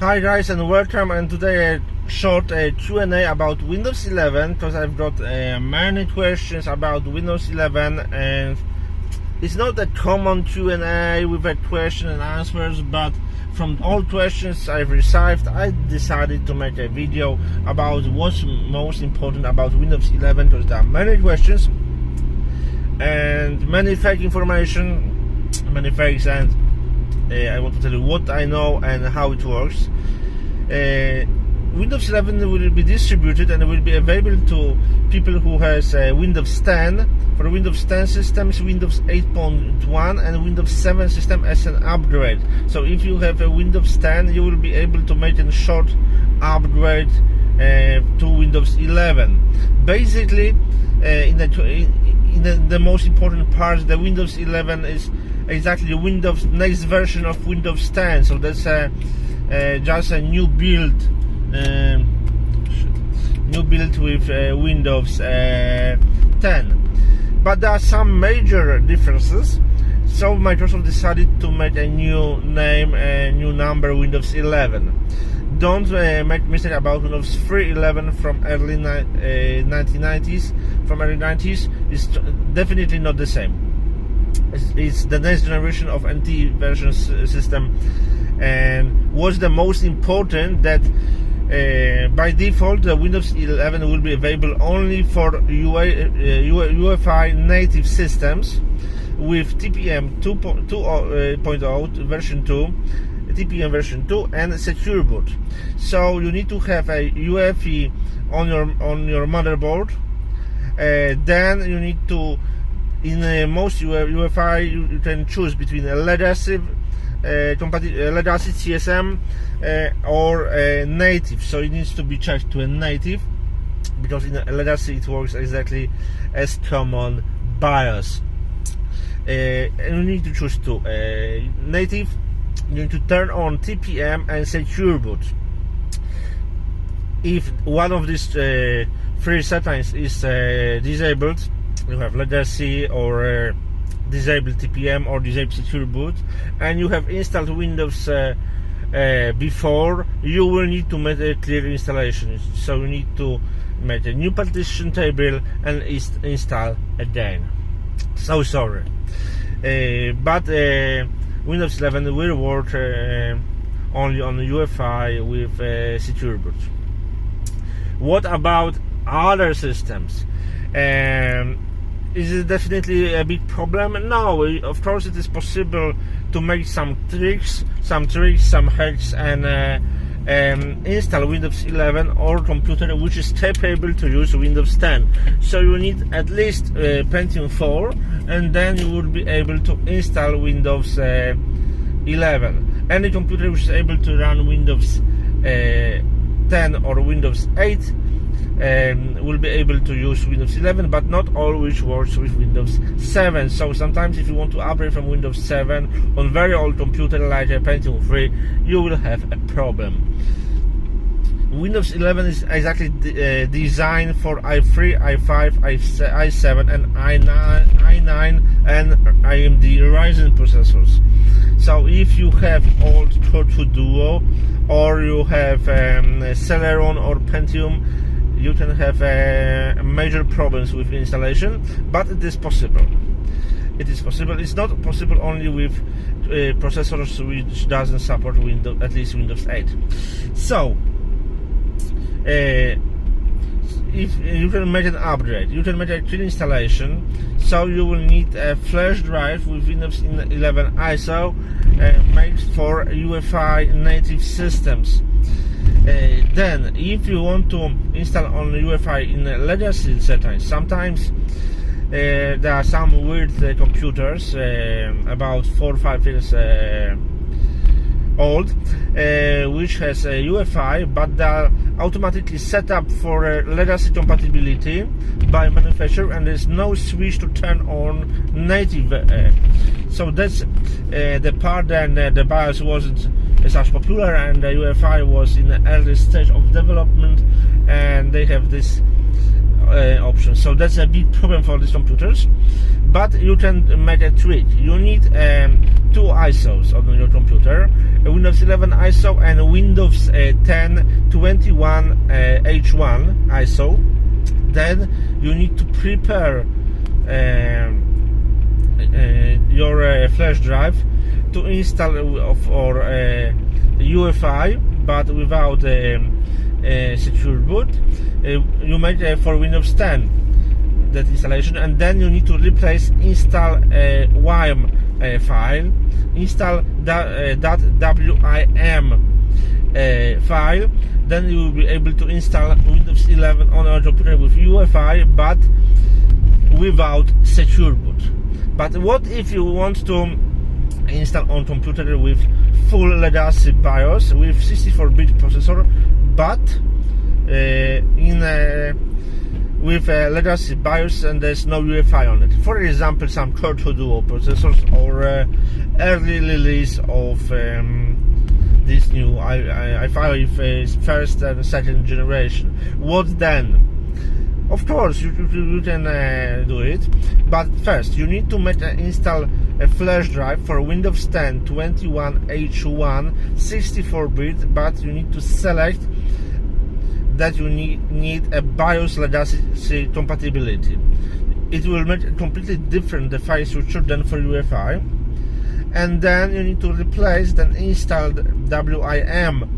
Hi guys and welcome, and today a short Q&A about Windows 11, because I've got many questions about Windows 11, and it's not a common Q&A with a question and answers, but from all questions I've received, I decided to make a video about what's most important about Windows 11, because there are many questions and many fake information, many fakes, and I want to tell you what I know and how it works. Windows 11 will be distributed and will be available to people who has Windows 10. For Windows 10 systems, Windows 8.1 and Windows 7 system as an upgrade. So if you have a Windows 10, you will be able to make a short upgrade to Windows 11. Basically, in the most important part, the Windows 11 is exactly Windows next version of Windows 10. So that's just a new build with Windows 10. But there are some major differences, so Microsoft decided to make a new name, a new number, Windows 11. Don't make mistake about Windows 3.11 from early 1990s. From early 90s, it's definitely not the same. It's the next generation of NT version system, and what's the most important that by default the Windows 11 will be available only for UEFI native systems with TPM 2.0 version 2, TPM version 2 and secure boot. So you need to have a UEFI on your motherboard. Then you need to, in most UEFI, you can choose between a legacy CSM or native. So it needs to be changed to a native, because in a legacy it works exactly as common BIOS. And you need to choose to native. You need to turn on TPM and secure boot. If one of these three settings is disabled, you have legacy or disabled TPM or disabled secure boot, and you have installed Windows before, you will need to make a clear installation. So you need to make a new partition table and install again. So sorry, but Windows 11 will work only on UEFI with secure boot. What about other systems? Is it definitely a big problem? No, of course it is possible to make some tricks, some hacks, and install Windows 11 or computer which is capable to use Windows 10. So you need at least Pentium 4, and then you will be able to install Windows 11. Any computer which is able to run Windows 10 or Windows 8 will be able to use Windows 11, but not all which works with Windows 7. So sometimes if you want to upgrade from Windows 7 on very old computer like a Pentium 3, you will have a problem. Windows 11 is exactly designed for i3, i5, i7 and i9 and AMD Ryzen processors. So if you have old Corfu Duo, or you have Celeron or Pentium, you can have major problems with installation, but it is possible. It is possible. It's not possible only with processors which doesn't support Windows, at least Windows 8. So if you can make an upgrade, you can make a clean installation. So you will need a flash drive with Windows 11 ISO made for UEFI native systems. Then, if you want to install on UEFI in legacy settings, sometimes there are some weird computers about 4 or 5 years old, which has a UEFI, but they are automatically set up for legacy compatibility by manufacturer, and there's no switch to turn on native. So that's the part that the BIOS wasn't such popular, and the UEFI was in the early stage of development, and they have this option. So that's a big problem for these computers, but you can make a trick. You need two ISOs on your computer, a Windows Windows 11 ISO and Windows 10 21H1 ISO. Then you need to prepare your flash drive to install or UEFI, but without secure boot. You made for Windows 10 that installation, and then you need to replace install YAM file, install .wim file. Then you will be able to install Windows 11 on your computer with UEFI, but without secure boot. But what if you want to install on computer with full legacy BIOS with 64-bit processor, but with a legacy BIOS and there's no UEFI on it? For example, some Corfu Duo processors or early release of this new i5 first and second generation. What then? Of course, you can do it, but first you need to install a flash drive for Windows 10 21H1 64-bit, but you need to select that you need a BIOS legacy compatibility. It will make completely different the file structure than for UEFI, and then you need to replace the installed WIM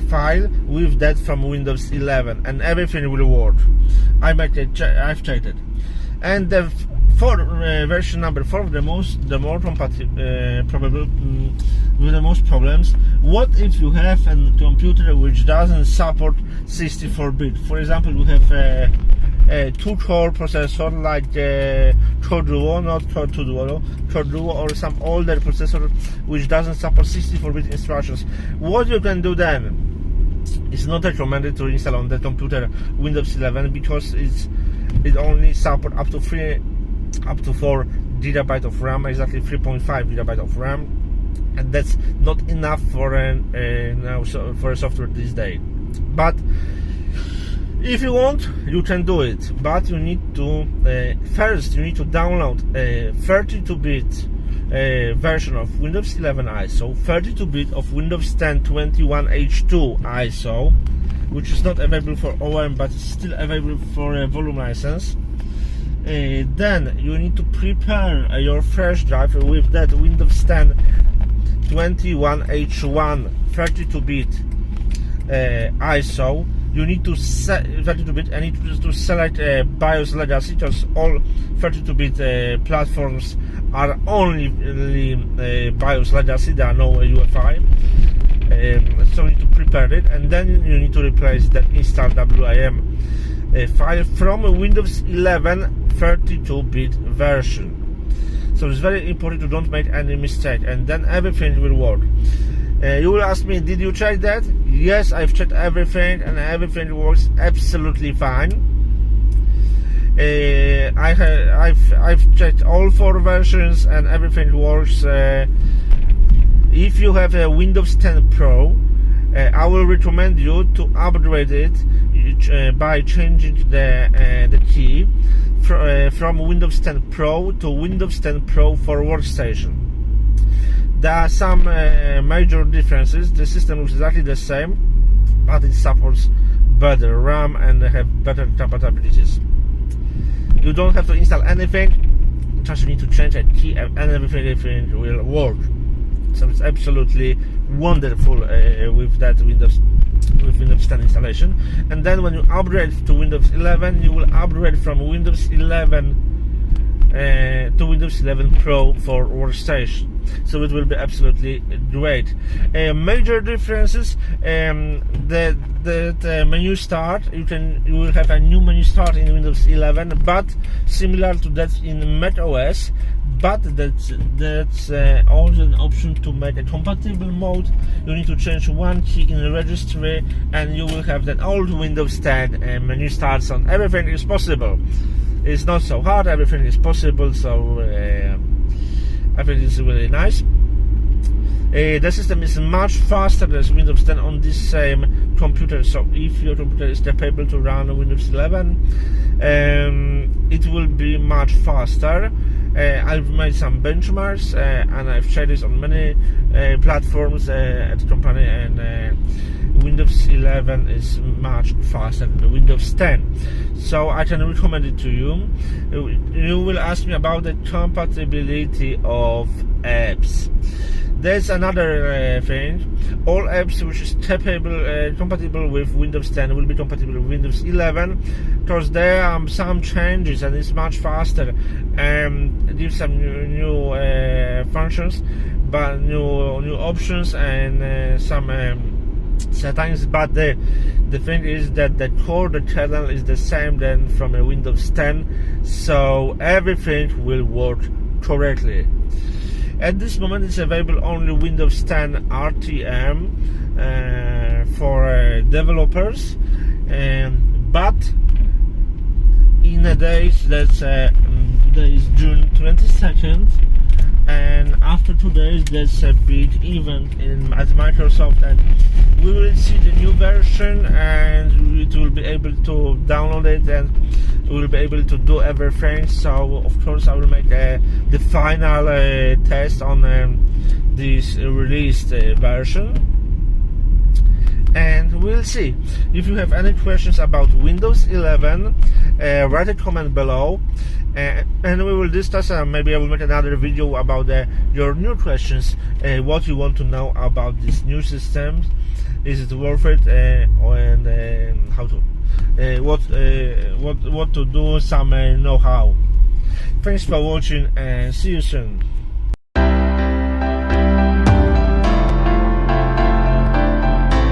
file with that from Windows 11, and everything will work. I've checked it, and the version number 4, the more probable with the most problems. What if you have a computer which doesn't support 64-bit? For example, you have a 2-core processor like Core Duo, not Core 2 Duo, Core Duo, or some older processor which doesn't support 64-bit instructions. What you can do then? It's not recommended to install on the computer Windows 11 because it only supports up to 4 GB of RAM, exactly 3.5 GB of RAM, and that's not enough for a software this day. But if you want, you can do it, but you need to first you need to download a 32-bit version of Windows 11 ISO, 32-bit of Windows 10 21H2 ISO, which is not available for OEM but is still available for a volume license. Then you need to prepare your flash drive with that Windows 10 21H1 32-bit ISO. You need to set 32-bit and you need to select BIOS legacy, because all 32-bit platforms are only BIOS legacy. There are no UEFI. So you need to prepare it, and then you need to replace that installed WIM file from a Windows 11 32-bit version. So it's very important to don't make any mistake, and then everything will work. You will ask me, did you check that? Yes, I've checked everything, and everything works absolutely fine. I've checked all 4 versions, and everything works. If you have a Windows 10 Pro, I will recommend you to upgrade it by changing the key from Windows 10 Pro to Windows 10 Pro for Workstation. There are some major differences. The system looks exactly the same, but it supports better RAM and have better compatibilities. You don't have to install anything, just you need to change a key and everything will work. So it's absolutely wonderful with that Windows 10 installation. And then when you upgrade to Windows 11, you will upgrade from Windows 11 to Windows 11 Pro for Workstation. So it will be absolutely great. Major differences: the menu start. You will have a new menu start in Windows 11, but similar to that in Mac OS. But that's also an option to make a compatible mode. You need to change one key in the registry, and you will have that old Windows 10 menu starts on. Everything is possible. It's not so hard. Everything is possible. So I think it's really nice. The system is much faster than Windows 10 on this same computer. So if your computer is capable to run Windows 11, it will be much faster. I've made some benchmarks and I've shared this on many platforms at the company, and Windows 11 is much faster than Windows 10, so I can recommend it to you. You will ask me about the compatibility of apps. There's another thing. All apps which is compatible with Windows 10 will be compatible with Windows 11, because there are some changes and it's much faster and it gives some new functions, but new options and some settings. But the thing is that the core, the kernel is the same than from a Windows 10, so everything will work correctly. At this moment, it's available only Windows 10 RTM for developers, but in a days, today is June 22nd, and after 2 days there's a big event at Microsoft, and we will see the new version, and it will be able to download it, and we will be able to do everything. So of course I will make the final test on this released version, and we'll see. If you have any questions about Windows 11, write a comment below, and we will discuss. Maybe I will make another video about your new questions, what you want to know about this new system. Is it worth it, and how to what to do, some know-how. Thanks for watching, and see you soon.